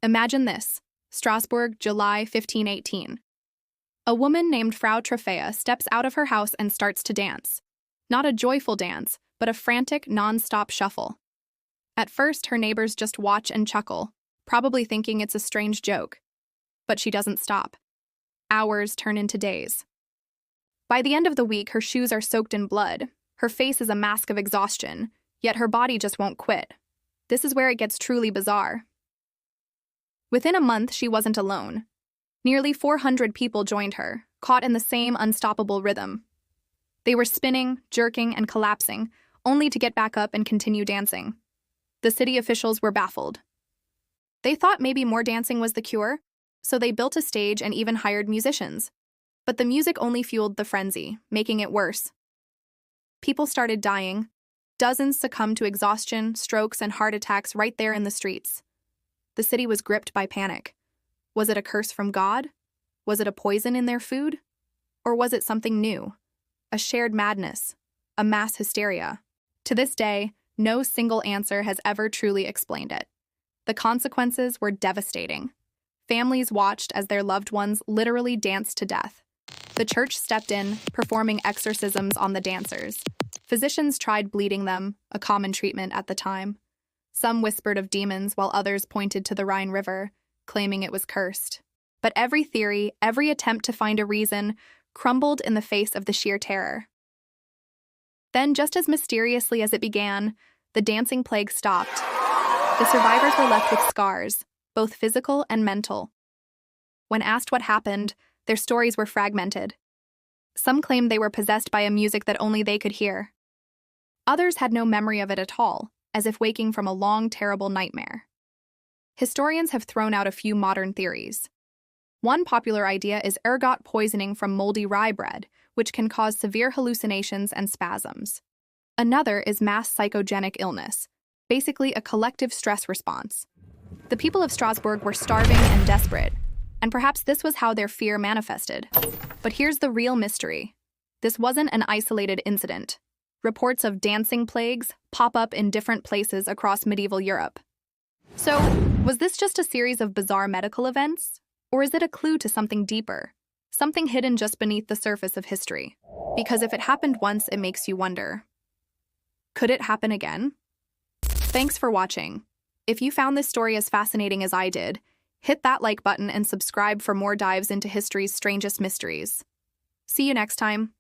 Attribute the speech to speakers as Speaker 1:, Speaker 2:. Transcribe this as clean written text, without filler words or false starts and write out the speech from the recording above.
Speaker 1: Imagine this. Strasbourg, July 1518. A woman named Frau Trophea steps out of her house and starts to dance. Not a joyful dance, but a frantic, non-stop shuffle. At first, her neighbors just watch and chuckle, probably thinking it's a strange joke. But she doesn't stop. Hours turn into days. By the end of the week, her shoes are soaked in blood. Her face is a mask of exhaustion, yet her body just won't quit. This is where it gets truly bizarre. Within a month, she wasn't alone. Nearly 400 people joined her, caught in the same unstoppable rhythm. They were spinning, jerking, and collapsing, only to get back up and continue dancing. The city officials were baffled. They thought maybe more dancing was the cure, so they built a stage and even hired musicians. But the music only fueled the frenzy, making it worse. People started dying. Dozens succumbed to exhaustion, strokes, and heart attacks right there in the streets. The city was gripped by panic. Was it a curse from God? Was it a poison in their food? Or was it something new? A shared madness? A mass hysteria? To this day, no single answer has ever truly explained it. The consequences were devastating. Families watched as their loved ones literally danced to death. The church stepped in, performing exorcisms on the dancers. Physicians tried bleeding them, a common treatment at the time. Some whispered of demons while others pointed to the Rhine River, claiming it was cursed. But every theory, every attempt to find a reason, crumbled in the face of the sheer terror. Then, just as mysteriously as it began, the dancing plague stopped. The survivors were left with scars, both physical and mental. When asked what happened, their stories were fragmented. Some claimed they were possessed by a music that only they could hear. Others had no memory of it at all, as if waking from a long, terrible nightmare. Historians have thrown out a few modern theories. One popular idea is ergot poisoning from moldy rye bread, which can cause severe hallucinations and spasms. Another is mass psychogenic illness, basically a collective stress response. The people of Strasbourg were starving and desperate, and perhaps this was how their fear manifested. But here's the real mystery. This wasn't an isolated incident. Reports of dancing plagues pop up in different places across medieval Europe. So, was this just a series of bizarre medical events? Or is it a clue to something deeper? Something hidden just beneath the surface of history? Because if it happened once, it makes you wonder. Could it happen again? Thanks for watching. If you found this story as fascinating as I did, hit that like button and subscribe for more dives into history's strangest mysteries. See you next time.